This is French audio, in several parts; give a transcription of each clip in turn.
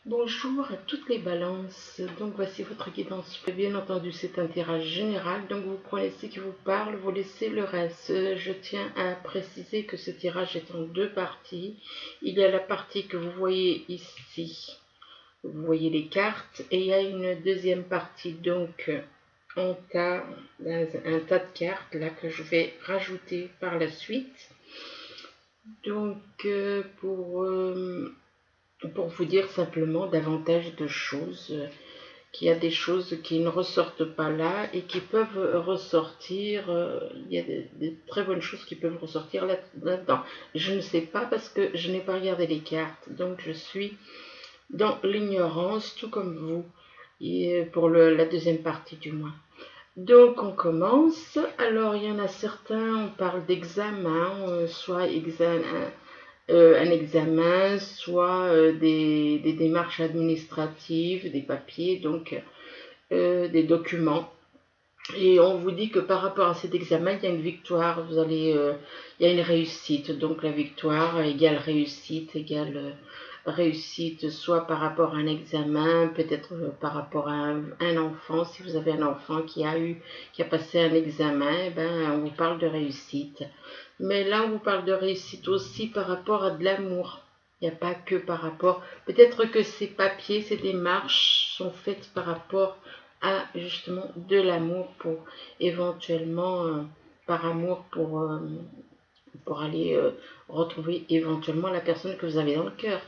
Bonjour à toutes les balances, donc voici votre guidance. Bien entendu, c'est un tirage général, donc vous prenez ce qui vous parle, vous laissez le reste. Je tiens à préciser que ce tirage est en deux parties. Il y a la partie que vous voyez ici, vous voyez les cartes, et il y a une deuxième partie, donc un tas de cartes là que je vais rajouter par la suite. Donc pour vous dire simplement davantage de choses, qu'il y a des choses qui ne ressortent pas là et qui peuvent ressortir, il y a des très bonnes choses qui peuvent ressortir là-dedans. Je ne sais pas parce que je n'ai pas regardé les cartes, donc je suis dans l'ignorance, tout comme vous, et pour la deuxième partie du moins. Donc on commence. Alors il y en a certains, on parle d'examen, soit un examen, soit des démarches administratives, des papiers, donc des documents. Et on vous dit que par rapport à cet examen, il y a une victoire, il y a une réussite. Donc la victoire égale réussite, soit par rapport à un examen, peut-être par rapport à un enfant. Si vous avez un enfant qui a passé un examen, eh ben, on vous parle de réussite. Mais là, on vous parle de réussite aussi par rapport à de l'amour. Il n'y a pas que par rapport. Peut-être que ces papiers, ces démarches sont faites par rapport à justement de l'amour pour éventuellement, par amour pour aller retrouver éventuellement la personne que vous avez dans le cœur.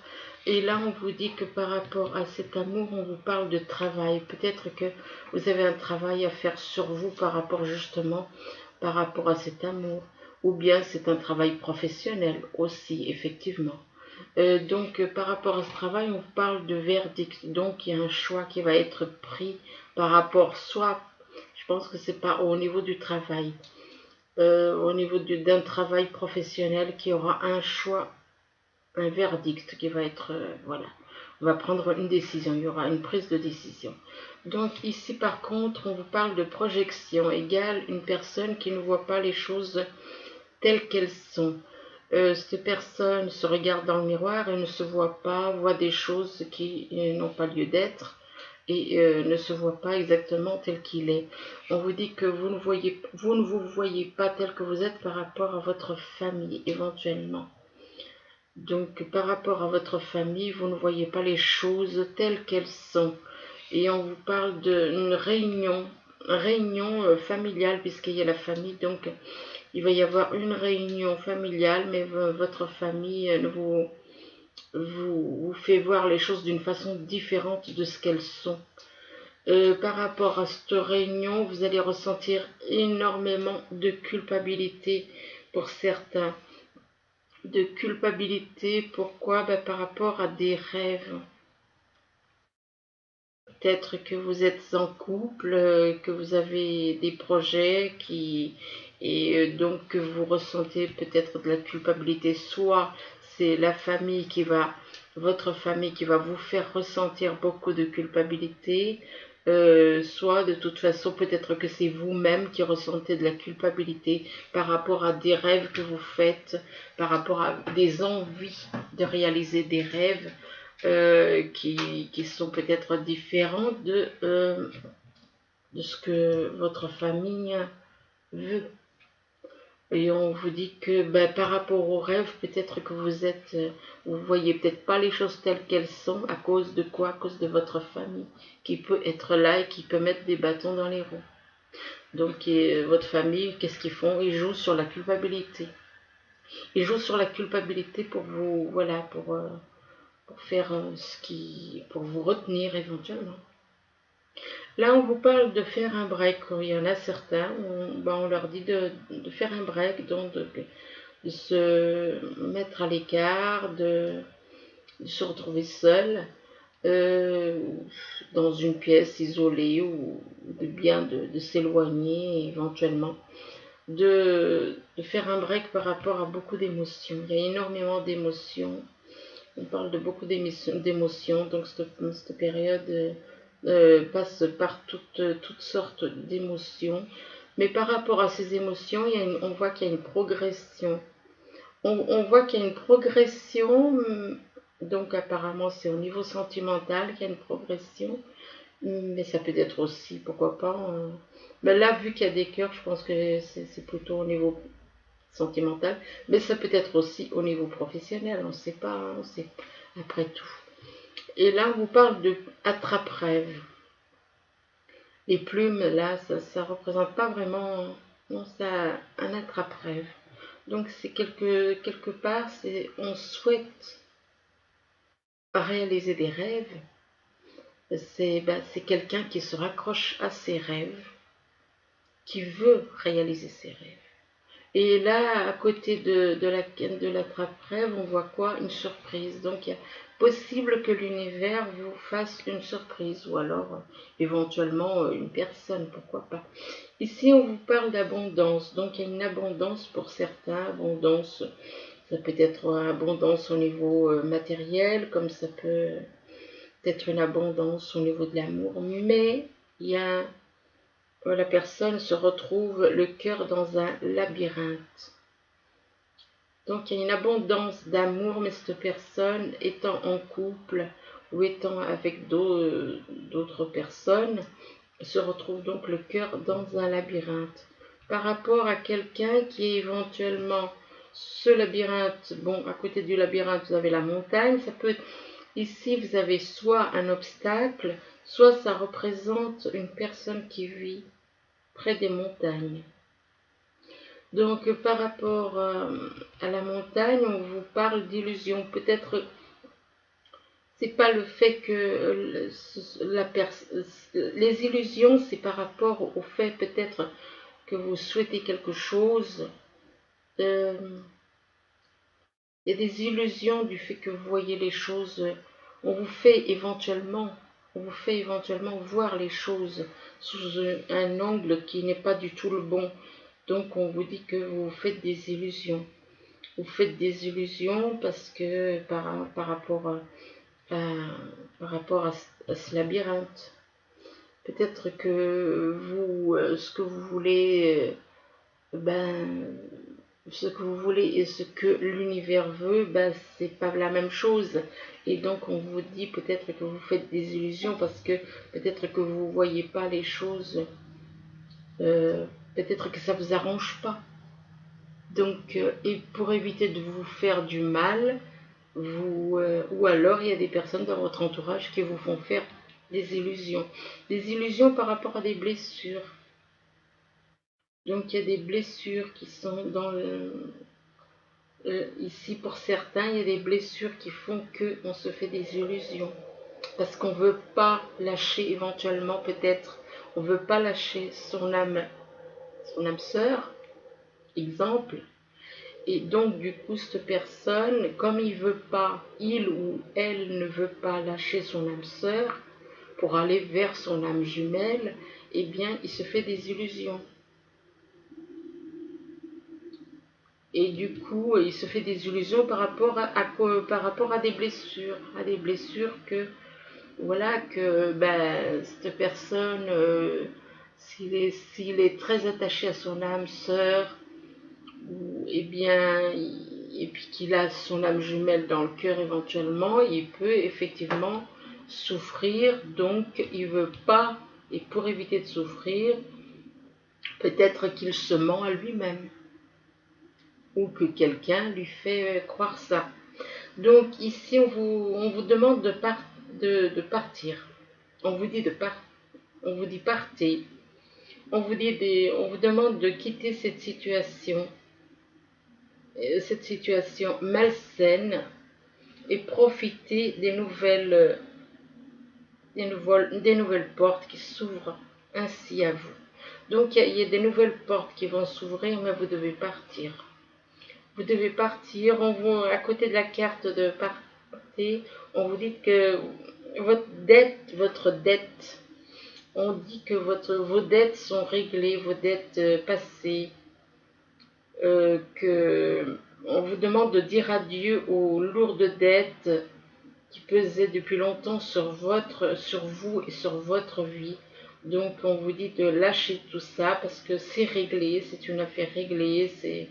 Et là, on vous dit que par rapport à cet amour, on vous parle de travail. Peut-être que vous avez un travail à faire sur vous par rapport justement, par rapport à cet amour. Ou bien c'est un travail professionnel aussi, effectivement. Donc, par rapport à ce travail, on vous parle de verdict. Donc, il y a un choix qui va être pris par rapport, soit, je pense que c'est pas au niveau du travail, au niveau d'un travail professionnel qui aura un choix, un verdict qui va être, voilà, on va prendre une décision, il y aura une prise de décision. Donc ici par contre, on vous parle de projection égale une personne qui ne voit pas les choses telles qu'elles sont. Cette personne se regarde dans le miroir et ne se voit pas, voit des choses qui n'ont pas lieu d'être et ne se voit pas exactement tel qu'il est. On vous dit que vous ne vous voyez pas tel que vous êtes par rapport à votre famille éventuellement. Donc par rapport à votre famille, vous ne voyez pas les choses telles qu'elles sont. Et on vous parle d'une réunion familiale puisqu'il y a la famille. Donc il va y avoir une réunion familiale, mais votre famille vous fait voir les choses d'une façon différente de ce qu'elles sont. Par rapport à cette réunion, vous allez ressentir énormément de culpabilité pour certains. De culpabilité, pourquoi? Ben, par rapport à des rêves. Peut-être que vous êtes en couple, que vous avez des projets et donc que vous ressentez peut-être de la culpabilité. Soit c'est votre famille qui va vous faire ressentir beaucoup de culpabilité, soit de toute façon peut-être que c'est vous-même qui ressentez de la culpabilité par rapport à des rêves que vous faites, par rapport à des envies de réaliser des rêves qui sont peut-être différents de ce que votre famille veut. Et on vous dit que ben, par rapport aux rêves, peut-être que vous voyez peut-être pas les choses telles qu'elles sont, à cause de quoi? À cause de votre famille, qui peut être là et qui peut mettre des bâtons dans les roues. Donc votre famille, qu'est-ce qu'ils font? Ils jouent sur la culpabilité. Ils jouent sur la culpabilité pour vous, voilà, pour faire pour vous retenir éventuellement. Là, on vous parle de faire un break. Il y en a certains, on leur dit de faire un break, donc de se mettre à l'écart, de se retrouver seul euh, dans une pièce isolée ou de s'éloigner éventuellement. De faire un break par rapport à beaucoup d'émotions. Il y a énormément d'émotions. On parle de beaucoup d'émotions, donc cette période passe par toutes sortes d'émotions. Mais par rapport à ces émotions, on voit qu'il y a une progression. On voit qu'il y a une progression Donc apparemment c'est au niveau sentimental qu'il y a une progression, mais ça peut être aussi, pourquoi pas. Mais là, vu qu'il y a des cœurs, je pense que c'est plutôt au niveau sentimental, mais ça peut être aussi au niveau professionnel, on ne sait pas, on sait après tout. Et là, on vous parle de attrape-rêve. Les plumes, là, ça représente pas vraiment, non, ça un attrape-rêve. Donc c'est quelque part, on souhaite réaliser des rêves. C'est quelqu'un qui se raccroche à ses rêves, qui veut réaliser ses rêves. Et là, à côté de l'attrape-rêve, on voit quoi? Une surprise. Donc, il est possible que l'univers vous fasse une surprise, ou alors éventuellement une personne, pourquoi pas. Ici, on vous parle d'abondance. Donc, il y a une abondance pour certains. Abondance, ça peut être abondance au niveau matériel, comme ça peut être une abondance au niveau de l'amour. Mais il y a la personne se retrouve le cœur dans un labyrinthe. Donc il y a une abondance d'amour, mais cette personne étant en couple ou étant avec d'autres personnes, se retrouve donc le cœur dans un labyrinthe. Par rapport à quelqu'un qui est éventuellement ce labyrinthe, bon, à côté du labyrinthe, vous avez la montagne, ça peut être, ici vous avez soit un obstacle, soit ça représente une personne qui vit près des montagnes. Donc par rapport à la montagne, on vous parle d'illusion. Peut-être c'est pas le fait que les illusions, c'est par rapport au fait peut-être que vous souhaitez quelque chose. Il y a des illusions du fait que vous voyez les choses. On vous fait éventuellement, voir les choses sous un angle qui n'est pas du tout le bon. Donc on vous dit que vous faites des illusions. Vous faites des illusions parce que par rapport à ce labyrinthe. Peut-être que vous, ce que vous voulez, ce que vous voulez et ce que l'univers veut, c'est pas la même chose. Et donc on vous dit peut-être que vous faites des illusions parce que peut-être que vous voyez pas les choses, peut-être que ça vous arrange pas. Donc, et pour éviter de vous faire du mal, ou alors il y a des personnes dans votre entourage qui vous font faire des illusions. Des illusions par rapport à des blessures. Donc il y a des blessures qui sont dans ici pour certains, il y a des blessures qui font qu'on se fait des illusions. Parce qu'on ne veut pas lâcher éventuellement peut-être, on ne veut pas lâcher son âme sœur, exemple. Et donc, du coup, cette personne, comme il ou elle ne veut pas lâcher son âme sœur pour aller vers son âme jumelle, eh bien, il se fait des illusions. Et du coup, il se fait des illusions par rapport à des blessures que, voilà, que cette personne, s'il est très attaché à son âme sœur, eh bien, et puis qu'il a son âme jumelle dans le cœur éventuellement, il peut effectivement souffrir, donc il veut pas, et pour éviter de souffrir, peut-être qu'il se ment à lui-même, ou que quelqu'un lui fait croire ça. Donc ici, on vous demande de partir. On vous dit on vous dit partez. On vous demande de quitter cette situation malsaine et profiter des nouvelles portes qui s'ouvrent ainsi à vous. Donc il y a des nouvelles portes qui vont s'ouvrir, mais vous devez partir. Vous devez partir. À côté de la carte de partir, on vous dit que votre dette, on dit que vos dettes sont réglées, vos dettes passées, que on vous demande de dire adieu aux lourdes dettes qui pesaient depuis longtemps sur vous et sur votre vie. Donc on vous dit de lâcher tout ça parce que c'est réglé, c'est une affaire réglée, c'est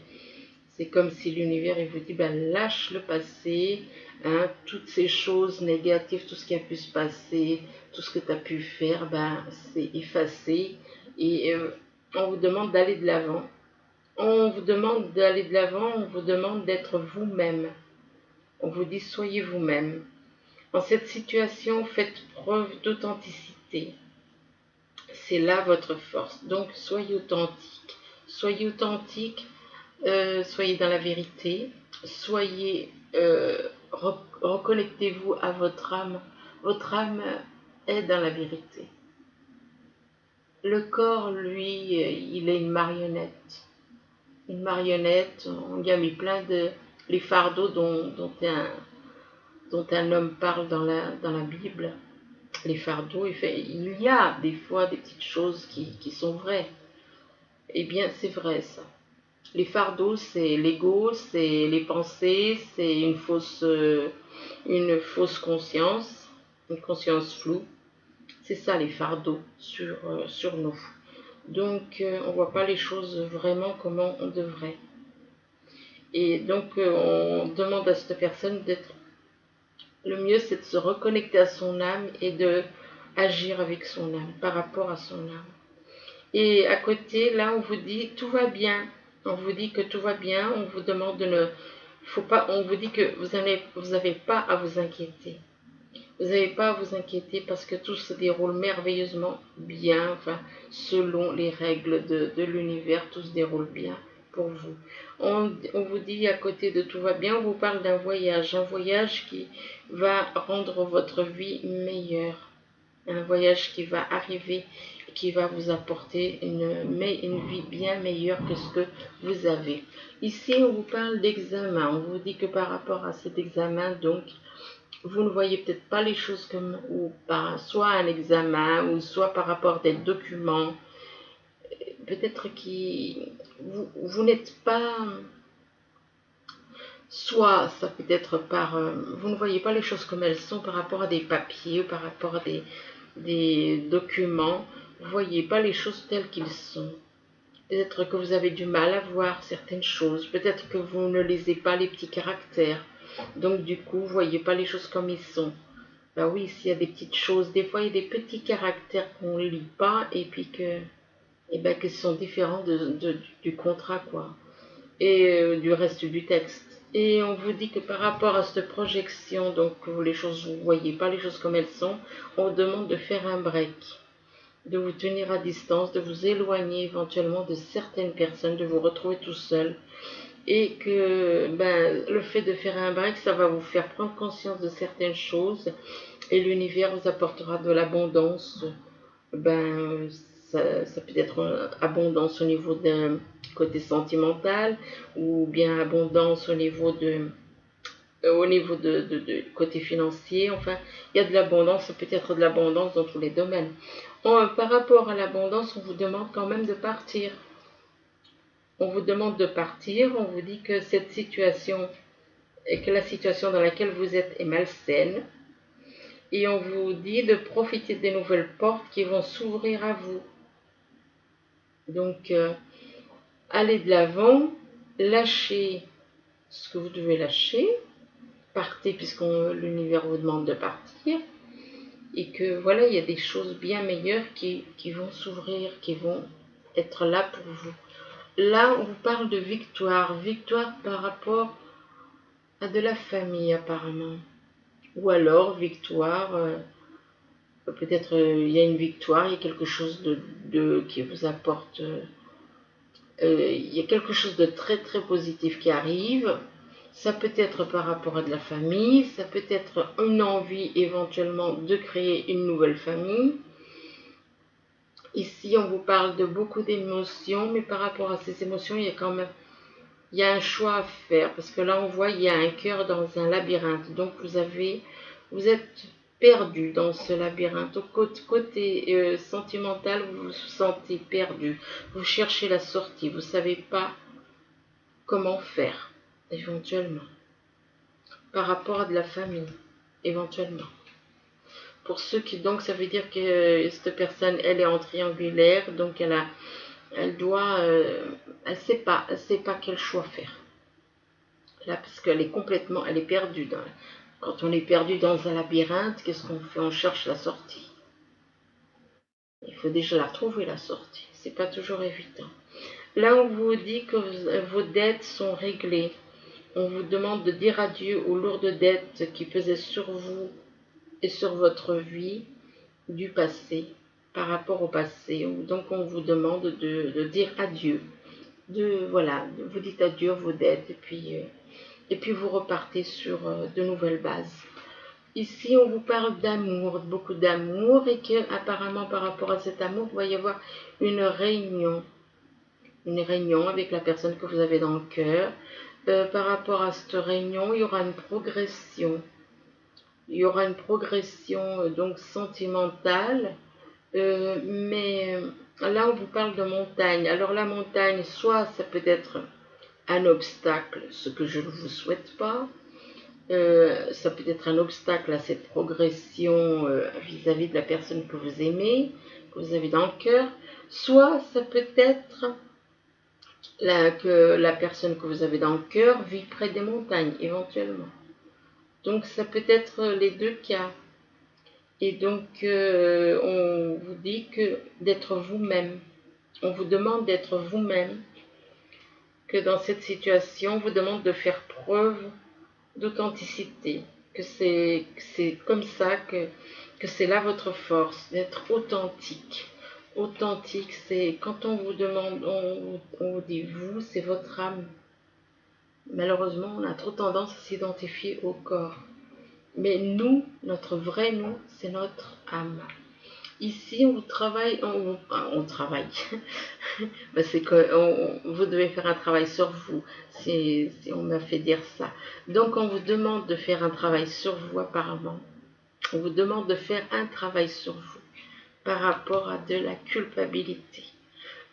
comme si l'univers vous dit lâche le passé, hein, toutes ces choses négatives, tout ce qui a pu se passer, tout ce que tu as pu faire, ben, c'est effacé et on vous demande d'aller de l'avant. On vous demande d'aller de l'avant, on vous demande d'être vous-même. On vous dit soyez vous-même. En cette situation, faites preuve d'authenticité. C'est là votre force. Donc soyez authentique. Soyez authentique, soyez dans la vérité, soyez, reconnectez-vous à votre âme. Votre âme est dans la vérité. Le corps, lui, il est une marionnette. Une marionnette, on y a mis plein de... les fardeaux dont un homme parle dans la Bible. Les fardeaux, il y a des fois des petites choses qui sont vraies. Eh bien, c'est vrai ça. Les fardeaux, c'est l'ego, c'est les pensées, c'est une fausse conscience, une conscience floue. C'est ça les fardeaux sur nous. Donc, on ne voit pas les choses vraiment comment on devrait. Et donc, on demande à cette personne d'être... Le mieux, c'est de se reconnecter à son âme et de agir avec son âme, par rapport à son âme. Et à côté, là, on vous dit tout va bien. On vous dit que tout va bien. On vous demande de ne... Faut pas, on vous dit que vous n'avez pas à vous inquiéter. Vous n'avez pas à vous inquiéter parce que tout se déroule merveilleusement bien, enfin, selon les règles de l'univers, tout se déroule bien pour vous. On vous dit à côté de tout va bien, on vous parle d'un voyage qui va rendre votre vie meilleure. Un voyage qui va arriver, qui va vous apporter une vie bien meilleure que ce que vous avez. Ici, on vous parle d'examen. On vous dit que par rapport à cet examen, donc, vous ne voyez peut-être pas les choses comme, ou par soit un examen, ou soit par rapport à des documents. Peut-être que vous n'êtes pas... Soit ça peut être par... vous ne voyez pas les choses comme elles sont par rapport à des papiers, ou par rapport à des documents. Vous ne voyez pas les choses telles qu'elles sont. Peut-être que vous avez du mal à voir certaines choses. Peut-être que vous ne lisez pas les petits caractères. Donc du coup, vous ne voyez pas les choses comme ils sont. Ben oui, s'il y a des petites choses, des fois il y a des petits caractères qu'on ne lit pas et puis que sont différents du contrat, quoi. Et du reste du texte. Et on vous dit que par rapport à cette projection, donc les choses, vous ne voyez pas les choses comme elles sont, on vous demande de faire un break, de vous tenir à distance, de vous éloigner éventuellement de certaines personnes, de vous retrouver tout seul. Et que le fait de faire un break, ça va vous faire prendre conscience de certaines choses et l'univers vous apportera de l'abondance. Ça peut être abondance au niveau d'un côté sentimental ou bien abondance au niveau de côté financier. Enfin, il y a de l'abondance, ça peut être de l'abondance dans tous les domaines. Par rapport à l'abondance, on vous demande quand même de partir. On vous demande de partir, on vous dit que cette situation, et que la situation dans laquelle vous êtes est malsaine, et on vous dit de profiter des nouvelles portes qui vont s'ouvrir à vous. Donc, allez de l'avant, lâchez ce que vous devez lâcher, partez puisque l'univers vous demande de partir, et que voilà, il y a des choses bien meilleures qui vont s'ouvrir, qui vont être là pour vous. Là, on vous parle de victoire, victoire par rapport à de la famille apparemment, ou alors victoire, peut-être il y a une victoire, il y a quelque chose qui vous apporte, il y a quelque chose de très très positif qui arrive. Ça peut être par rapport à de la famille, ça peut être une envie éventuellement de créer une nouvelle famille. Ici, on vous parle de beaucoup d'émotions, mais par rapport à ces émotions, il y a un choix à faire, parce que là, on voit, il y a un cœur dans un labyrinthe. Donc, vous êtes perdu dans ce labyrinthe. Au côté sentimental, vous vous sentez perdu. Vous cherchez la sortie, vous ne savez pas comment faire, éventuellement. Par rapport à de la famille, éventuellement. Pour ceux qui, donc, ça veut dire que cette personne, elle est en triangulaire, donc elle doit, elle sait pas quel choix faire. Là, parce qu'elle est complètement, elle est perdue Quand on est perdu dans un labyrinthe, qu'est-ce qu'on fait? On cherche la sortie. Il faut déjà la trouver, la sortie. C'est pas toujours évident. Là, on vous dit que vos dettes sont réglées. On vous demande de dire adieu aux lourdes dettes qui pesaient sur vous et sur votre vie du passé, par rapport au passé. Donc, on vous demande de dire adieu. Voilà, vous dites adieu à vos dettes et puis vous repartez sur de nouvelles bases. Ici, on vous parle d'amour, beaucoup d'amour, et que apparemment par rapport à cet amour, il va y avoir une réunion avec la personne que vous avez dans le cœur. Par rapport à cette réunion, il y aura une progression. Il y aura une progression donc sentimentale, mais là on vous parle de montagne. Alors la montagne, soit ça peut être un obstacle, ce que je ne vous souhaite pas. Ça peut être un obstacle à cette progression vis-à-vis de la personne que vous aimez, que vous avez dans le cœur. Soit ça peut être que la personne que vous avez dans le cœur vit près des montagnes, éventuellement. Donc ça peut être les deux cas. Et donc on vous dit que d'être vous-même. On vous demande d'être vous-même. Que dans cette situation, on vous demande de faire preuve d'authenticité. Que c'est comme ça que c'est là votre force, d'être authentique. Authentique, c'est quand on vous demande, on vous dit vous, c'est votre âme. Malheureusement, on a trop tendance à s'identifier au corps. Mais nous, notre vrai nous, c'est notre âme. Ici, on travaille, on travaille. Ben, c'est que vous devez faire un travail sur vous, si on m'a fait dire ça. Donc, on vous demande de faire un travail sur vous apparemment. On vous demande de faire un travail sur vous par rapport à de la culpabilité.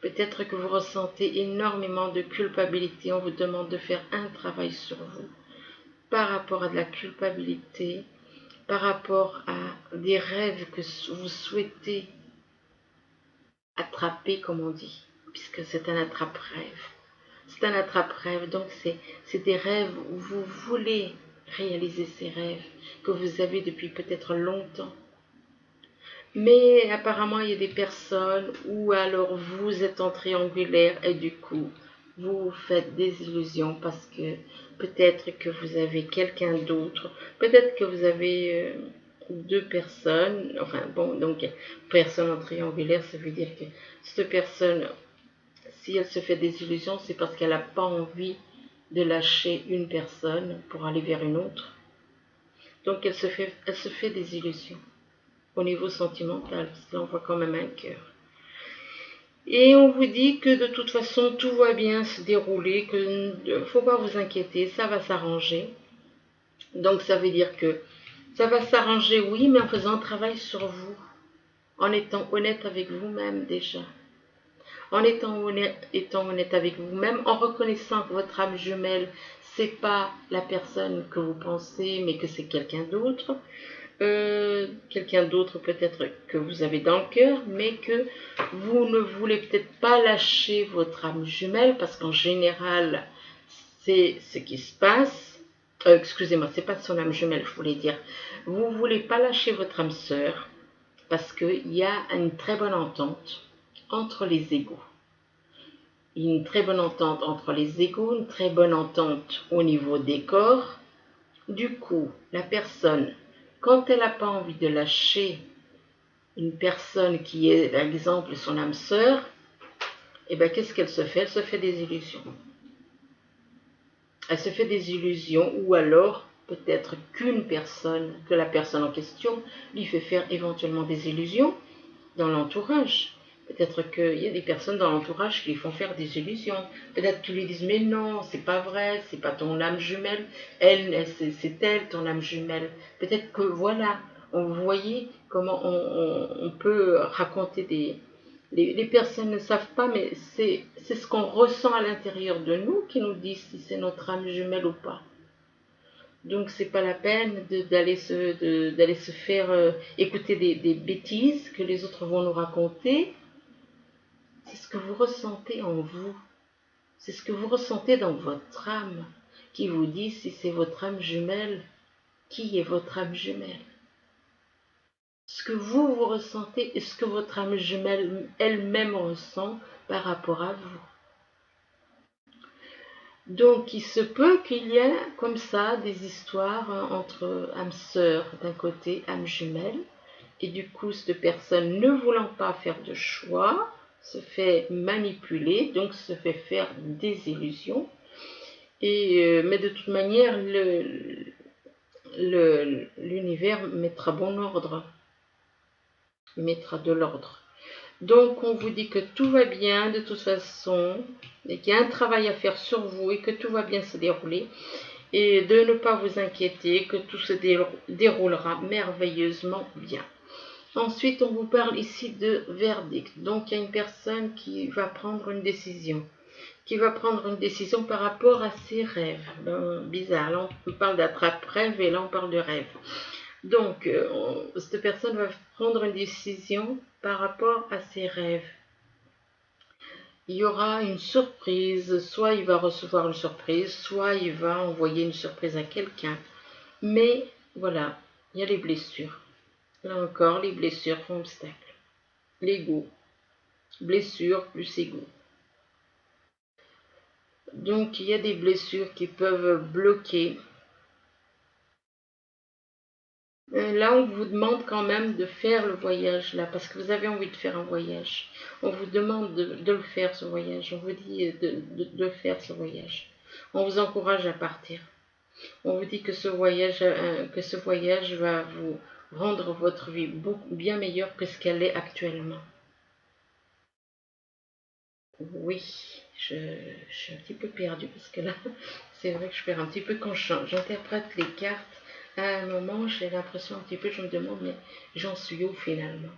Peut-être que vous ressentez énormément de culpabilité. On vous demande de faire un travail sur vous par rapport à de la culpabilité, par rapport à des rêves que vous souhaitez attraper, comme on dit, puisque c'est un attrape-rêve. C'est un attrape-rêve, donc c'est des rêves où vous voulez réaliser ces rêves que vous avez depuis peut-être longtemps. Mais apparemment, il y a des personnes où alors vous êtes en triangulaire et du coup, vous faites des illusions parce que peut-être que vous avez quelqu'un d'autre, peut-être que vous avez deux personnes, enfin bon, donc personne en triangulaire, ça veut dire que cette personne, si elle se fait des illusions, c'est parce qu'elle n'a pas envie de lâcher une personne pour aller vers une autre. Donc elle se fait des illusions au niveau sentimental, parce qu'on voit quand même un cœur. Et on vous dit que de toute façon, tout va bien se dérouler, que ne faut pas vous inquiéter, ça va s'arranger. Donc ça veut dire que ça va s'arranger, oui, mais en faisant un travail sur vous, en étant honnête avec vous-même déjà. En étant honnête avec vous-même, en reconnaissant que votre âme jumelle, c'est pas la personne que vous pensez, mais que c'est quelqu'un d'autre. Quelqu'un d'autre peut-être que vous avez dans le cœur, mais que vous ne voulez peut-être pas lâcher votre âme jumelle, parce qu'en général, c'est ce qui se passe. Excusez-moi, c'est pas son âme jumelle, je voulais dire. Vous ne voulez pas lâcher votre âme sœur, parce qu'il y a une très bonne entente entre les égaux. Une très bonne entente entre les égaux, une très bonne entente au niveau des corps. Du coup, la personne, quand elle n'a pas envie de lâcher une personne qui est, par exemple, son âme sœur, eh bien, qu'est-ce qu'elle se fait? Elle se fait des illusions. Elle se fait des illusions, ou alors, peut-être que la personne en question, lui fait faire éventuellement des illusions dans l'entourage. Peut-être qu'il y a des personnes dans l'entourage qui lui font faire des illusions. Peut-être qu'ils lui disent, mais non, c'est pas vrai, c'est pas ton âme jumelle. C'est elle, ton âme jumelle. Peut-être que, voilà, vous voyez comment on peut raconter des... Les personnes ne savent pas, mais c'est ce qu'on ressent à l'intérieur de nous qui nous dit si c'est notre âme jumelle ou pas. Donc c'est pas la peine d'aller se faire écouter des bêtises que les autres vont nous raconter. C'est ce que vous ressentez en vous. C'est ce que vous ressentez dans votre âme qui vous dit si c'est votre âme jumelle qui est votre âme jumelle. Ce que vous ressentez et ce que votre âme jumelle elle-même ressent par rapport à vous. Donc, il se peut qu'il y ait comme ça des histoires entre âmes sœurs d'un côté, âmes jumelles, et du coup, cette personne ne voulant pas faire de choix, se fait manipuler, donc se fait faire des illusions. Mais de toute manière, l'univers mettra bon ordre, il mettra de l'ordre. Donc on vous dit que tout va bien de toute façon, et qu'il y a un travail à faire sur vous et que tout va bien se dérouler. Et de ne pas vous inquiéter, que tout se déroulera merveilleusement bien. Ensuite, on vous parle ici de verdict. Donc, il y a une personne qui va prendre une décision. Par rapport à ses rêves. Bizarre, là on parle d'attrape-rêve et là on parle de rêve. Donc, cette personne va prendre une décision par rapport à ses rêves. Il y aura une surprise, soit il va recevoir une surprise, soit il va envoyer une surprise à quelqu'un. Mais voilà, il y a les blessures. Là encore, les blessures font obstacle. L'ego. Blessure plus ego. Donc, il y a des blessures qui peuvent bloquer. Là, on vous demande quand même de faire le voyage, là, parce que vous avez envie de faire un voyage. On vous demande de le faire, ce voyage. On vous dit de faire ce voyage. On vous encourage à partir. On vous dit que ce voyage va vous rendre votre vie bien meilleure que ce qu'elle est actuellement. Oui, je suis un petit peu perdue parce que là, c'est vrai que je perds un petit peu quand j'interprète les cartes. À un moment, j'ai l'impression un petit peu, je me demande, mais j'en suis où finalement?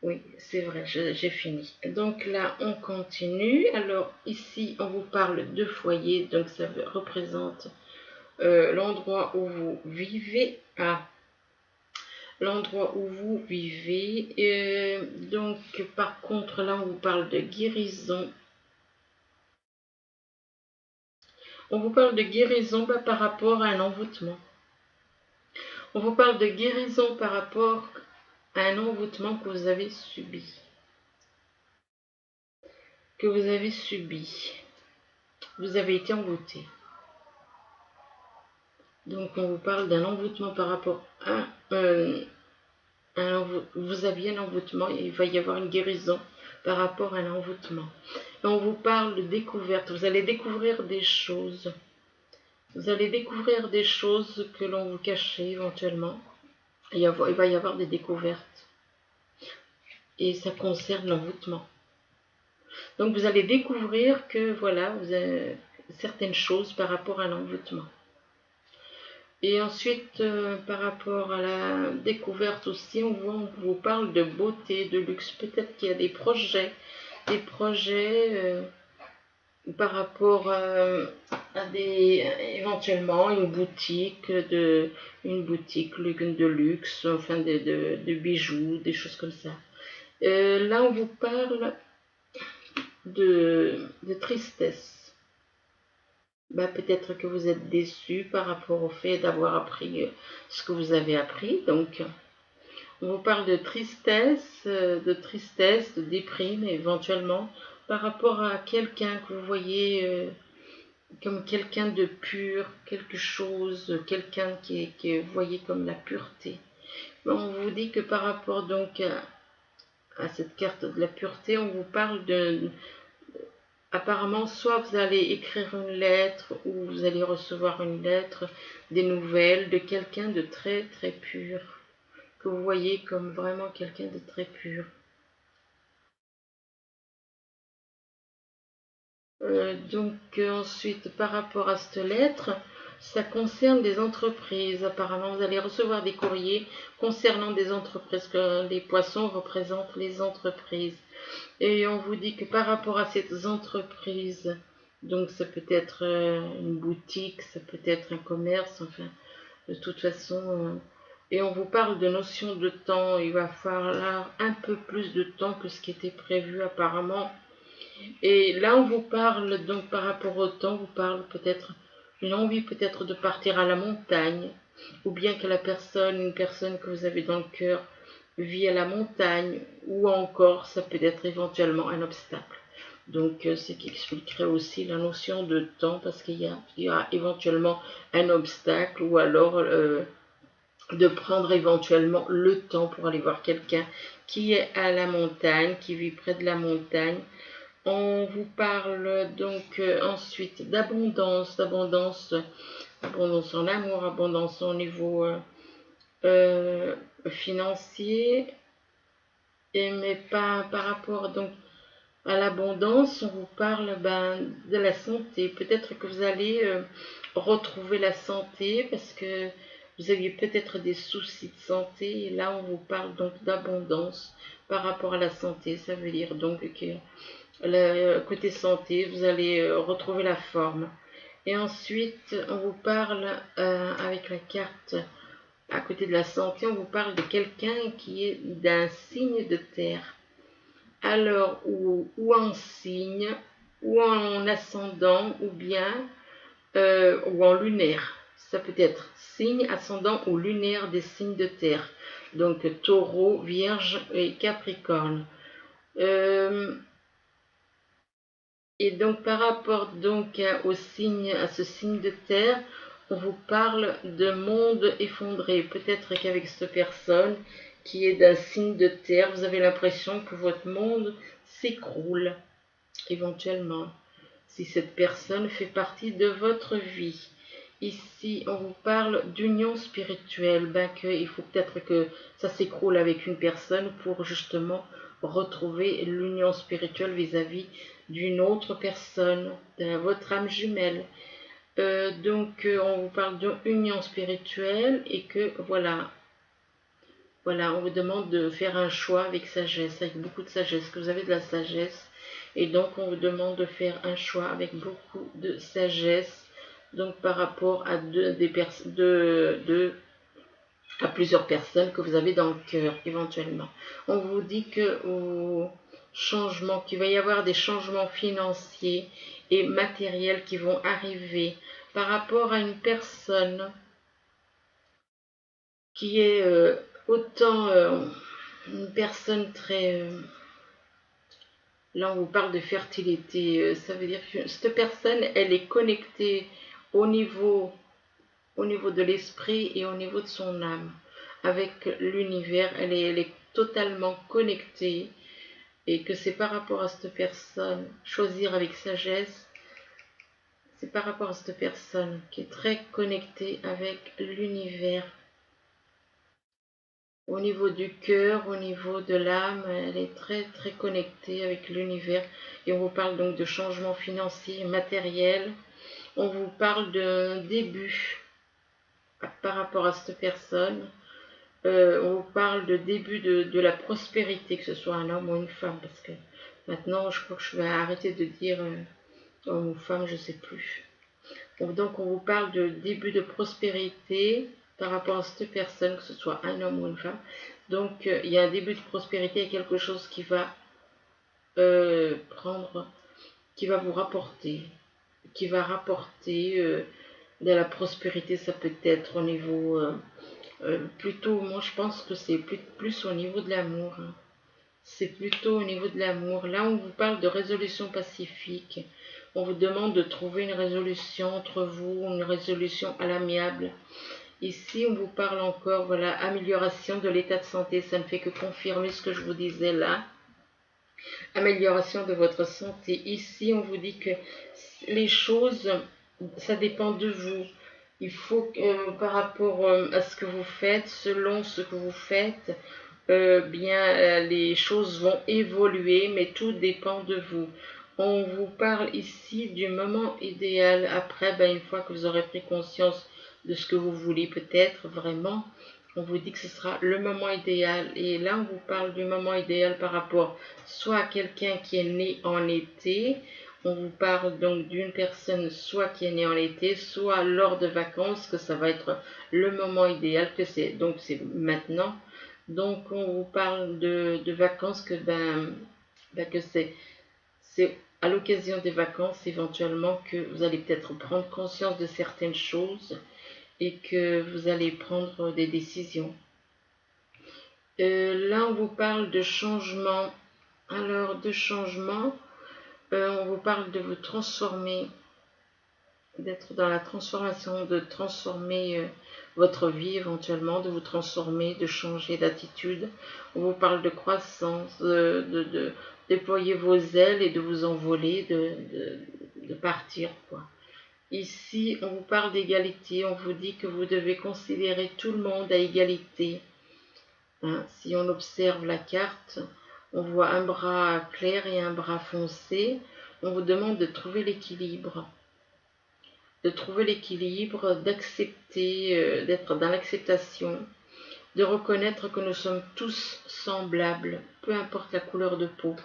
Oui, c'est vrai, j'ai fini. Donc là, on continue. Alors ici, on vous parle de foyer, donc ça représente l'endroit où vous vivez. L'endroit où vous vivez. Donc, par contre, là, on vous parle de guérison. On vous parle de guérison par rapport à un envoûtement. On vous parle de guérison par rapport à un envoûtement que vous avez subi. Vous avez été envoûté. Donc, on vous parle d'un envoûtement par rapport à vous aviez un envoûtement et il va y avoir une guérison par rapport à un envoûtement. Et on vous parle de découverte. Vous allez découvrir des choses. Vous allez découvrir des choses que l'on vous cachait éventuellement. Il va y avoir des découvertes. Et ça concerne l'envoûtement. Donc vous allez découvrir que voilà, vous avez certaines choses par rapport à l'envoûtement. Et ensuite, par rapport à la découverte aussi, on vous parle de beauté, de luxe. Peut-être qu'il y a des projets par rapport à éventuellement une boutique de luxe, enfin de bijoux, des choses comme ça. Là, on vous parle de tristesse. Peut-être que vous êtes déçu par rapport au fait d'avoir appris ce que vous avez appris. Donc, on vous parle de tristesse, de déprime éventuellement par rapport à quelqu'un que vous voyez comme quelqu'un de pur, quelque chose, quelqu'un qui est voyé comme la pureté. On vous dit que par rapport donc à cette carte de la pureté, on vous parle de apparemment, soit vous allez écrire une lettre ou vous allez recevoir une lettre, des nouvelles de quelqu'un de très très pur, que vous voyez comme vraiment quelqu'un de très pur. Ensuite, par rapport à cette lettre, ça concerne des entreprises. Apparemment, vous allez recevoir des courriers concernant des entreprises, que les poissons représentent les entreprises. Et on vous dit que par rapport à ces entreprises, donc ça peut être une boutique, ça peut être un commerce, enfin, de toute façon. Et on vous parle de notion de temps. Il va falloir un peu plus de temps que ce qui était prévu apparemment. Et là, on vous parle, donc par rapport au temps, on vous parle peut-être une envie peut-être de partir à la montagne. ou bien que une personne que vous avez dans le cœur, vit à la montagne, ou encore ça peut être éventuellement un obstacle. Donc, ce qui expliquerait aussi la notion de temps, parce il y a éventuellement un obstacle, ou alors de prendre éventuellement le temps pour aller voir quelqu'un qui est à la montagne, qui vit près de la montagne. On vous parle donc ensuite abondance en amour, abondance au niveau euh, financier, mais pas par rapport donc à l'abondance, on vous parle de la santé. Peut-être que vous allez retrouver la santé parce que vous aviez peut-être des soucis de santé. Et là, on vous parle donc d'abondance par rapport à la santé. Ça veut dire donc que côté santé, vous allez retrouver la forme. Et ensuite, on vous parle avec la carte à côté de la santé, on vous parle de quelqu'un qui est d'un signe de terre. Alors, ou en signe, ou en ascendant, ou bien ou en lunaire. Ça peut être signe, ascendant ou lunaire des signes de terre. Donc taureau, vierge et capricorne. Euh, et donc par rapport donc à ce signe de terre, on vous parle de monde effondré. Peut-être qu'avec cette personne qui est d'un signe de terre, vous avez l'impression que votre monde s'écroule éventuellement. Si cette personne fait partie de votre vie. Ici, on vous parle d'union spirituelle, il faut peut-être que ça s'écroule avec une personne pour justement retrouver l'union spirituelle vis-à-vis d'une autre personne, de votre âme jumelle. On vous parle d'union spirituelle et que voilà, on vous demande de faire un choix avec sagesse, avec beaucoup de sagesse, que vous avez de la sagesse. Et donc, on vous demande de faire un choix avec beaucoup de sagesse, donc par rapport à à plusieurs personnes que vous avez dans le cœur, éventuellement. On vous dit qu'il va y avoir des changements financiers et matériels qui vont arriver par rapport à une personne qui est autant une personne très... là, on vous parle de fertilité. Ça veut dire que cette personne, elle est connectée au au niveau de l'esprit et au niveau de son âme. Avec l'univers, elle est totalement connectée. Et que c'est par rapport à cette personne, choisir avec sagesse, c'est par rapport à cette personne qui est très connectée avec l'univers. Au niveau du cœur, au niveau de l'âme, elle est très très connectée avec l'univers. Et on vous parle donc de changements financiers, matériels. On vous parle d'un début par rapport à cette personne. On vous parle de début de la prospérité, que ce soit un homme ou une femme. Parce que maintenant, je crois que je vais arrêter de dire homme ou femme, je ne sais plus. Donc on vous parle de début de prospérité par rapport à cette personne, que ce soit un homme ou une femme. Donc il y a un début de prospérité et quelque chose qui va qui va vous rapporter, qui va rapporter de la prospérité. Ça peut être au niveau plutôt, moi je pense que c'est plus au niveau de l'amour. Hein. C'est plutôt au niveau de l'amour. Là, on vous parle de résolution pacifique. On vous demande de trouver une résolution entre vous, une résolution à l'amiable. Ici, on vous parle encore, voilà, amélioration de l'état de santé. Ça ne fait que confirmer ce que je vous disais là. Amélioration de votre santé. Ici, on vous dit que les choses, ça dépend de vous. Il faut que par rapport à ce que vous faites, selon ce que vous faites, les choses vont évoluer, mais tout dépend de vous. On vous parle ici du moment idéal. Après, une fois que vous aurez pris conscience de ce que vous voulez peut-être vraiment, on vous dit que ce sera le moment idéal. Et là, on vous parle du moment idéal par rapport soit à quelqu'un qui est né en été. On vous parle donc d'une personne soit qui est née en été, soit lors de vacances, que ça va être le moment idéal, que c'est maintenant. Donc on vous parle de vacances que c'est à l'occasion des vacances éventuellement que vous allez peut-être prendre conscience de certaines choses et que vous allez prendre des décisions. Là, on vous parle de changement. Alors, de changement, on vous parle de vous transformer, d'être dans la transformation, de transformer votre vie éventuellement, de vous transformer, de changer d'attitude. On vous parle de croissance, de déployer vos ailes et de vous envoler, de partir, quoi. Ici, on vous parle d'égalité, on vous dit que vous devez considérer tout le monde à égalité. Hein, si on observe la carte, on voit un bras clair et un bras foncé. On vous demande de trouver l'équilibre. De trouver l'équilibre, d'accepter, d'être dans l'acceptation, de reconnaître que nous sommes tous semblables, peu importe la couleur de peau.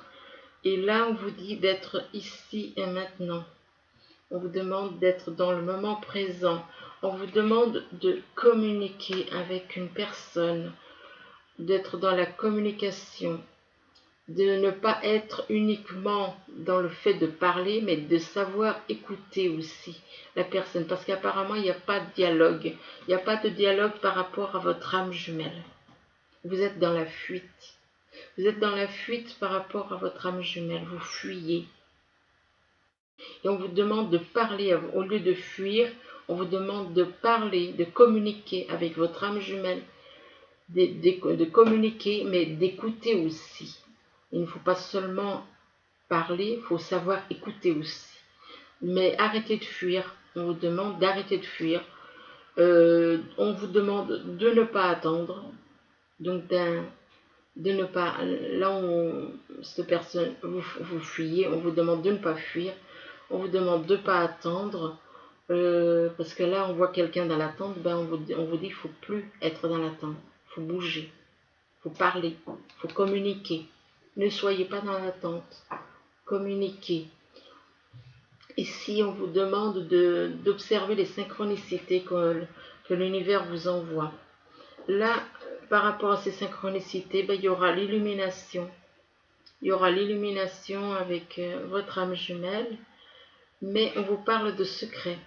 Et là, on vous dit d'être ici et maintenant. On vous demande d'être dans le moment présent. On vous demande de communiquer avec une personne, d'être dans la communication, de ne pas être uniquement dans le fait de parler, mais de savoir écouter aussi la personne. Parce qu'apparemment, il n'y a pas de dialogue. Il n'y a pas de dialogue par rapport à votre âme jumelle. Vous êtes dans la fuite. Vous êtes dans la fuite par rapport à votre âme jumelle. Vous fuyez. Et on vous demande de parler, au lieu de fuir, on vous demande de parler, de communiquer avec votre âme jumelle, de communiquer, mais d'écouter aussi. Il ne faut pas seulement parler, il faut savoir écouter aussi. Mais arrêtez de fuir, on vous demande d'arrêter de fuir. On vous demande de ne pas attendre, donc de ne pas, là où cette personne, vous fuyez, on vous demande de ne pas fuir. On vous demande de ne pas attendre, parce que là, on voit quelqu'un dans l'attente, ben on vous dit qu'il ne faut plus être dans l'attente. Il faut bouger, il faut parler, il faut communiquer. Ne soyez pas dans l'attente, communiquez. Ici, on vous demande d'observer les synchronicités que l'univers vous envoie. Là, par rapport à ces synchronicités, ben, il y aura l'illumination. Il y aura l'illumination avec votre âme jumelle. Mais on vous parle de secrets.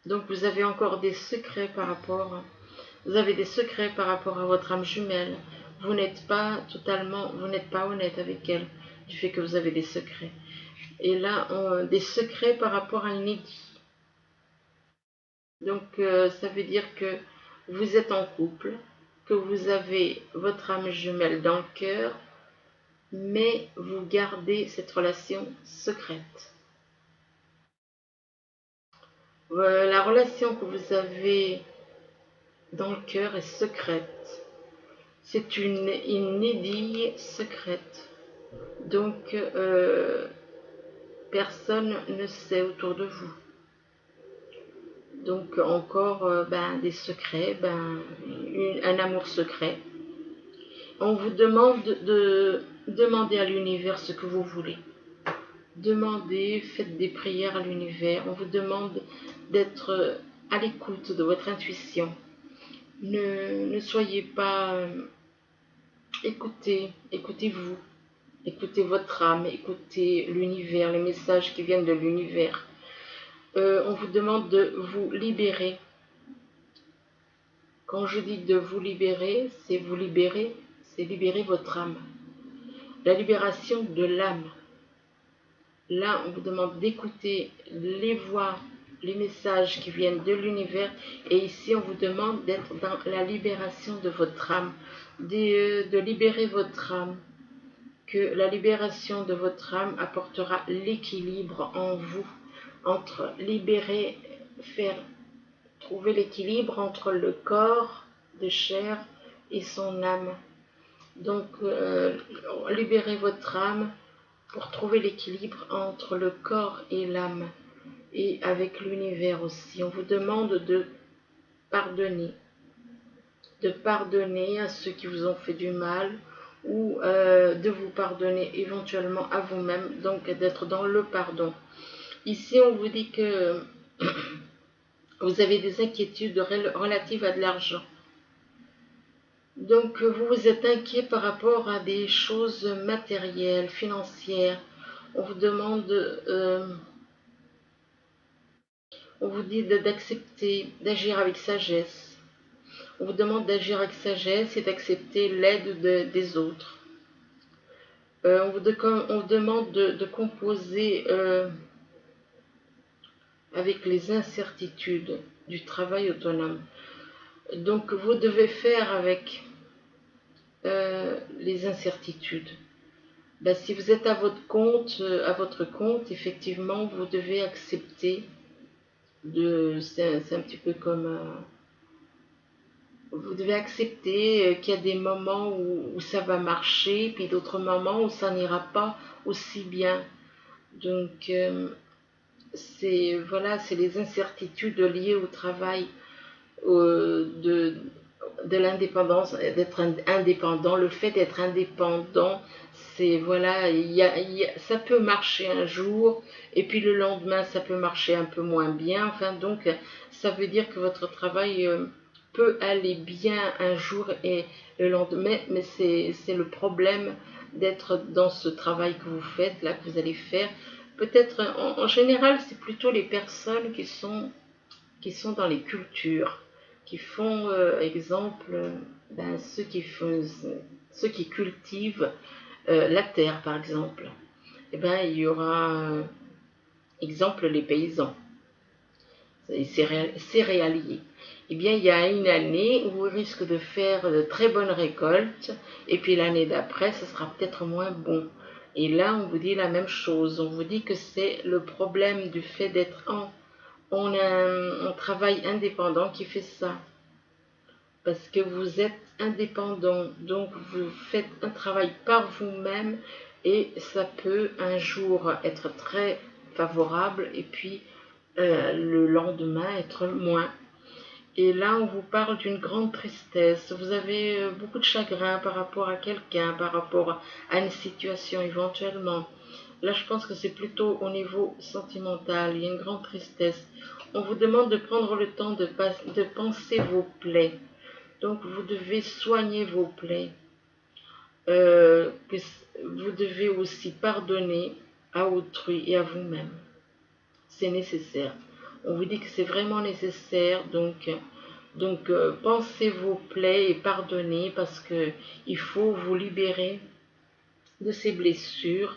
Donc vous avez encore des secrets par rapport, vous avez des secrets par rapport à votre âme jumelle. Vous n'êtes pas honnête avec elle du fait que vous avez des secrets. Et là, des secrets par rapport à une édit. Donc ça veut dire que vous êtes en couple, que vous avez votre âme jumelle dans le cœur, mais vous gardez cette relation secrète. La relation que vous avez dans le cœur est secrète. C'est une édille secrète. Donc, personne ne sait autour de vous. Donc, encore des secrets, un amour secret. On vous demande de demander à l'univers ce que vous voulez. Demandez, faites des prières à l'univers. On vous demande d'être à l'écoute de votre intuition. Ne soyez pas... écoutez-vous. Écoutez votre âme, écoutez l'univers, les messages qui viennent de l'univers. On vous demande de vous libérer. Quand je dis de vous libérer, c'est libérer votre âme. La libération de l'âme. Là, on vous demande d'écouter les voix, les messages qui viennent de l'univers. Et ici, on vous demande d'être dans la libération de votre âme, de libérer votre âme. Que la libération de votre âme apportera l'équilibre en vous, entre libérer, trouver l'équilibre entre le corps de chair et son âme. Donc, libérez votre âme pour trouver l'équilibre entre le corps et l'âme, et avec l'univers aussi. On vous demande de pardonner à ceux qui vous ont fait du mal, ou de vous pardonner éventuellement à vous-même, donc d'être dans le pardon. Ici, on vous dit que vous avez des inquiétudes relatives à de l'argent. Donc, vous vous êtes inquiet par rapport à des choses matérielles, financières. On vous demande On vous dit d'accepter, d'agir avec sagesse. On vous demande d'agir avec sagesse et d'accepter l'aide des autres. On vous demande de composer avec les incertitudes du travail autonome. Donc vous devez faire avec les incertitudes. Ben, si vous êtes à votre compte, effectivement, vous devez accepter c'est un petit peu comme vous devez accepter qu'il y a des moments où ça va marcher, puis d'autres moments où ça n'ira pas aussi bien. Donc c'est les incertitudes liées au travail, de l'indépendance, d'être indépendant, le fait d'être indépendant, c'est voilà, ça peut marcher un jour et puis le lendemain ça peut marcher un peu moins bien. Enfin donc ça veut dire que votre travail peut aller bien un jour et le lendemain, mais c'est le problème d'être dans ce travail que vous faites là, que vous allez faire. Peut-être en général c'est plutôt les personnes qui sont dans les cultures, qui font, exemple, ben, ceux qui cultivent la terre, par exemple. Eh ben, il y aura, exemple, les paysans, les céréaliers. Eh bien, il y a une année où ils risquent de faire de très bonnes récoltes, et puis l'année d'après, ce sera peut-être moins bon. Et là, on vous dit la même chose. On vous dit que c'est le problème du fait d'être on a un travail indépendant qui fait ça. Parce que vous êtes indépendant, donc vous faites un travail par vous-même et ça peut un jour être très favorable et puis le lendemain être moins. Et là, on vous parle d'une grande tristesse. Vous avez beaucoup de chagrin par rapport à quelqu'un, par rapport à une situation éventuellement. Là, je pense que c'est plutôt au niveau sentimental. Il y a une grande tristesse. On vous demande de prendre le temps de penser vos plaies. Donc, vous devez soigner vos plaies. Vous devez aussi pardonner à autrui et à vous-même. C'est nécessaire. On vous dit que c'est vraiment nécessaire. Donc pensez vos plaies et pardonnez parce que il faut vous libérer de ces blessures.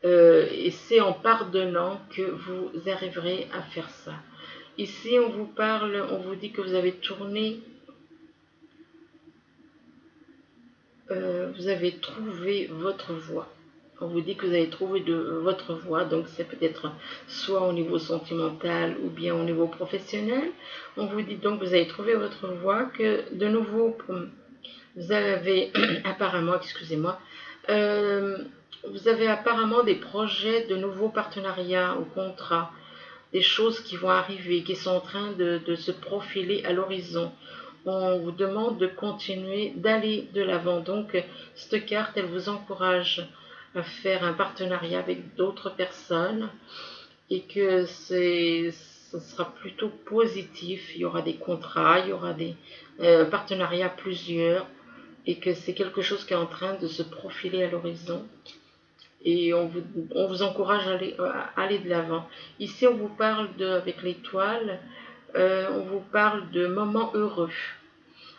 Et c'est en pardonnant que vous arriverez à faire ça. Ici, on vous parle, on vous dit que vous avez tourné, vous avez trouvé votre voie. On vous dit que vous avez trouvé votre voie, donc c'est peut-être soit au niveau sentimental ou bien au niveau professionnel. On vous dit donc que vous avez trouvé votre voie, que de nouveau, vous avez apparemment, excusez-moi, vous avez apparemment des projets de nouveaux partenariats ou contrats, des choses qui vont arriver, qui sont en train de se profiler à l'horizon. On vous demande de continuer, d'aller de l'avant. Donc, cette carte, elle vous encourage à faire un partenariat avec d'autres personnes et que ce sera plutôt positif. Il y aura des contrats, il y aura des partenariats plusieurs et que c'est quelque chose qui est en train de se profiler à l'horizon. Et on vous encourage à aller de l'avant. Ici, on vous parle avec l'étoile, on vous parle de moments heureux.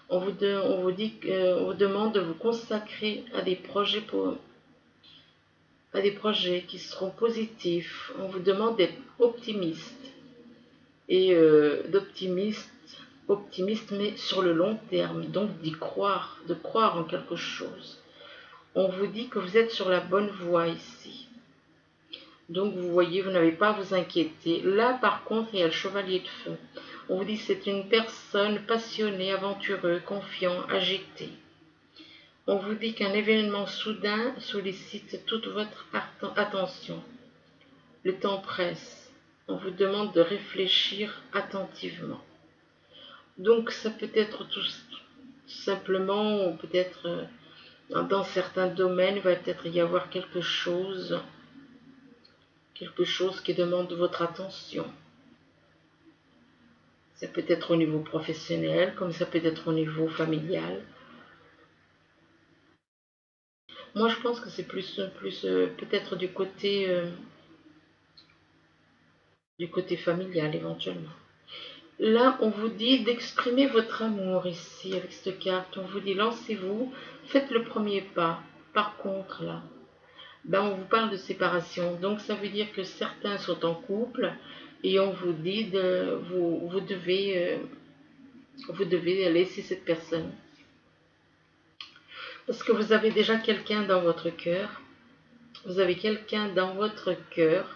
On vous demande de vous consacrer à des projets qui seront positifs. On vous demande d'être optimiste et optimiste, mais sur le long terme. Donc d'y croire, de croire en quelque chose. On vous dit que vous êtes sur la bonne voie ici. Donc vous voyez, vous n'avez pas à vous inquiéter. Là par contre, il y a le chevalier de feu. On vous dit que c'est une personne passionnée, aventureuse, confiant, agitée. On vous dit qu'un événement soudain sollicite toute votre attention. Le temps presse. On vous demande de réfléchir attentivement. Donc ça peut être tout simplement, ou peut-être dans certains domaines, il va peut-être y avoir quelque chose qui demande votre attention. Ça peut être au niveau professionnel, comme ça peut être au niveau familial. Moi, je pense que c'est plus peut-être du côté du côté familial éventuellement. Là, on vous dit d'exprimer votre amour ici avec cette carte. On vous dit lancez-vous, faites le premier pas. Par contre, là, ben, on vous parle de séparation. Donc, ça veut dire que certains sont en couple et on vous dit de vous devez laisser cette personne. Parce que vous avez déjà quelqu'un dans votre cœur. Vous avez quelqu'un dans votre cœur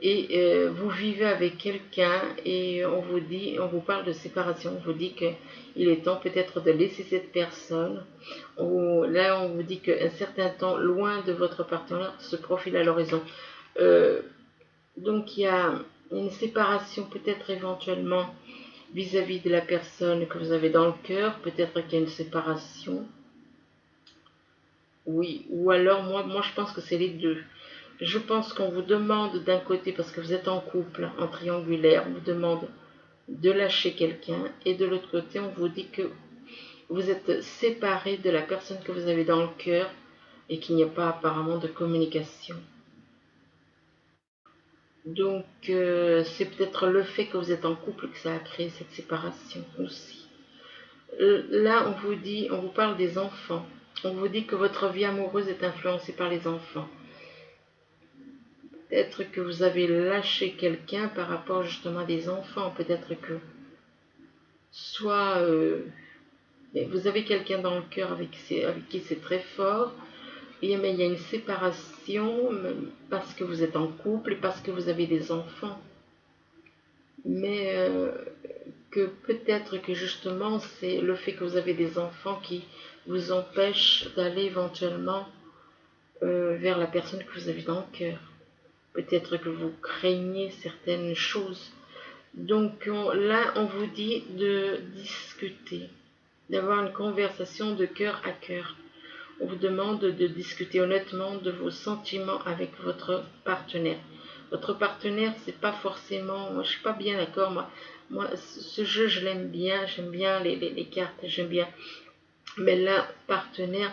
et vous vivez avec quelqu'un et on vous parle de séparation, on vous dit qu'il est temps peut-être de laisser cette personne. Là, on vous dit qu'un certain temps loin de votre partenaire se profile à l'horizon. Donc, il y a une séparation peut-être éventuellement vis-à-vis de la personne que vous avez dans le cœur. Peut-être qu'il y a une séparation. Oui, ou alors moi je pense que c'est les deux. Je pense qu'on vous demande d'un côté, parce que vous êtes en couple, en triangulaire, on vous demande de lâcher quelqu'un, et de l'autre côté, on vous dit que vous êtes séparé de la personne que vous avez dans le cœur et qu'il n'y a pas apparemment de communication. Donc, c'est peut-être le fait que vous êtes en couple que ça a créé cette séparation aussi. Là, on vous parle des enfants. On vous dit que votre vie amoureuse est influencée par les enfants. Peut-être que vous avez lâché quelqu'un par rapport justement à des enfants. Peut-être que soit vous avez quelqu'un dans le cœur avec qui c'est très fort, mais il y a une séparation parce que vous êtes en couple et parce que vous avez des enfants. Mais que peut-être que justement c'est le fait que vous avez des enfants qui vous empêche d'aller éventuellement vers la personne que vous avez dans le cœur. Peut-être que vous craignez certaines choses. Donc là, on vous dit de discuter, d'avoir une conversation de cœur à cœur. On vous demande de discuter honnêtement de vos sentiments avec votre partenaire. Votre partenaire, c'est pas forcément... Moi, je suis pas bien d'accord. Moi, ce jeu, je l'aime bien. J'aime bien les cartes. J'aime bien. Mais là, partenaire,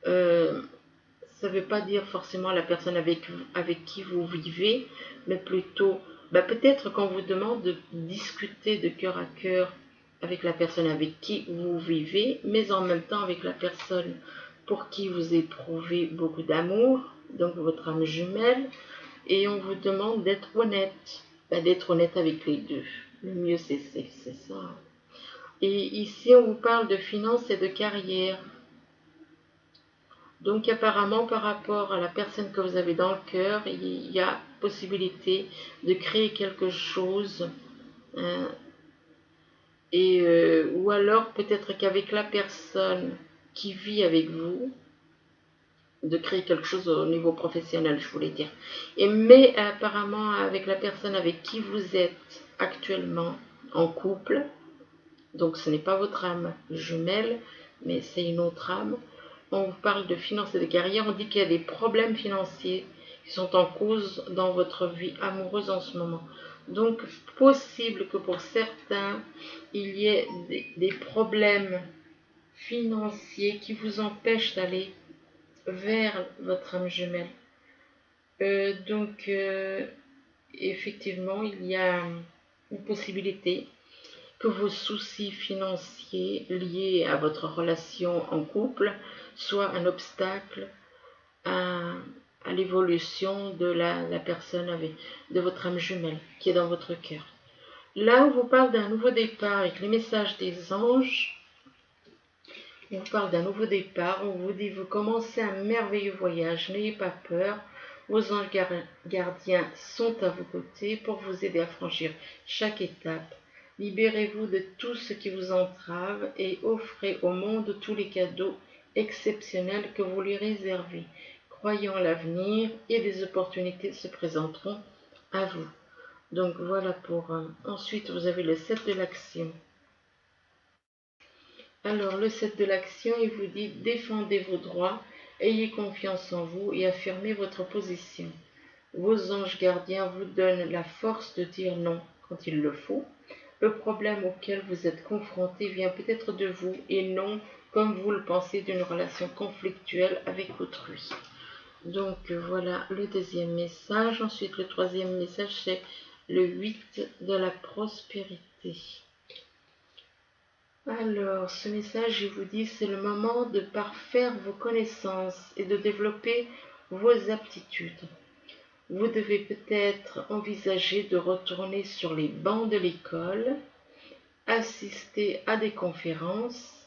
ça ne veut pas dire forcément la personne avec qui vous vivez, mais plutôt, peut-être qu'on vous demande de discuter de cœur à cœur avec la personne avec qui vous vivez, mais en même temps avec la personne pour qui vous éprouvez beaucoup d'amour, donc votre âme jumelle, et on vous demande d'être honnête, avec les deux. Le mieux, c'est ça. Et ici, on vous parle de finances et de carrière. Donc apparemment, par rapport à la personne que vous avez dans le cœur, il y a possibilité de créer quelque chose. Hein, ou alors peut-être qu'avec la personne qui vit avec vous, de créer quelque chose au niveau professionnel, je voulais dire. Mais apparemment, avec la personne avec qui vous êtes actuellement en couple, donc ce n'est pas votre âme jumelle, mais c'est une autre âme. On vous parle de finances et de carrière, on dit qu'il y a des problèmes financiers qui sont en cause dans votre vie amoureuse en ce moment. Donc, possible que pour certains, il y ait des problèmes financiers qui vous empêchent d'aller vers votre âme jumelle. Donc, effectivement, il y a une possibilité que vos soucis financiers liés à votre relation en couple soient un obstacle à l'évolution de la personne de votre âme jumelle qui est dans votre cœur. Là, on vous parle d'un nouveau départ avec les messages des anges. On vous parle d'un nouveau départ. On vous dit, vous commencez un merveilleux voyage. N'ayez pas peur. Vos anges gardiens sont à vos côtés pour vous aider à franchir chaque étape. Libérez-vous de tout ce qui vous entrave et offrez au monde tous les cadeaux exceptionnels que vous lui réservez. Croyez en l'avenir et des opportunités se présenteront à vous. Donc voilà pour... ensuite, vous avez le 7 de l'action. Alors, le 7 de l'action, il vous dit « Défendez vos droits, ayez confiance en vous et affirmez votre position. Vos anges gardiens vous donnent la force de dire non quand il le faut. Le problème auquel vous êtes confronté vient peut-être de vous et non, comme vous le pensez, d'une relation conflictuelle avec autrui. » Donc voilà le deuxième message. Ensuite, le troisième message, c'est le 8 de la prospérité. Alors, ce message, je vous dis, c'est le moment de parfaire vos connaissances et de développer vos aptitudes. Vous devez peut-être envisager de retourner sur les bancs de l'école, assister à des conférences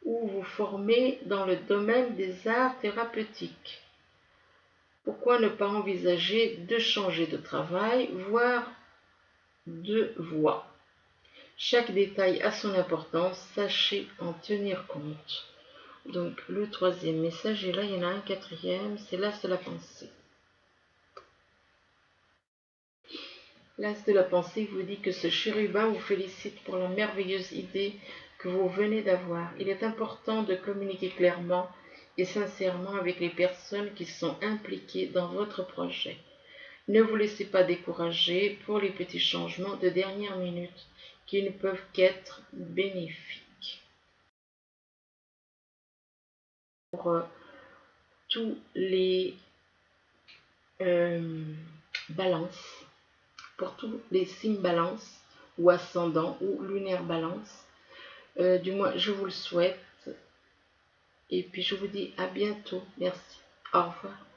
ou vous former dans le domaine des arts thérapeutiques. Pourquoi ne pas envisager de changer de travail, voire de voie? Chaque détail a son importance, sachez en tenir compte. Donc le troisième message, et là il y en a un quatrième, c'est l'as de la pensée. L'as de la pensée vous dit que ce chérubin vous félicite pour la merveilleuse idée que vous venez d'avoir. Il est important de communiquer clairement et sincèrement avec les personnes qui sont impliquées dans votre projet. Ne vous laissez pas décourager pour les petits changements de dernière minute qui ne peuvent qu'être bénéfiques. Pour tous les balances, pour tous les signes balance ou ascendant ou lunaire balance, du moins je vous le souhaite et puis je vous dis à bientôt. Merci, au revoir.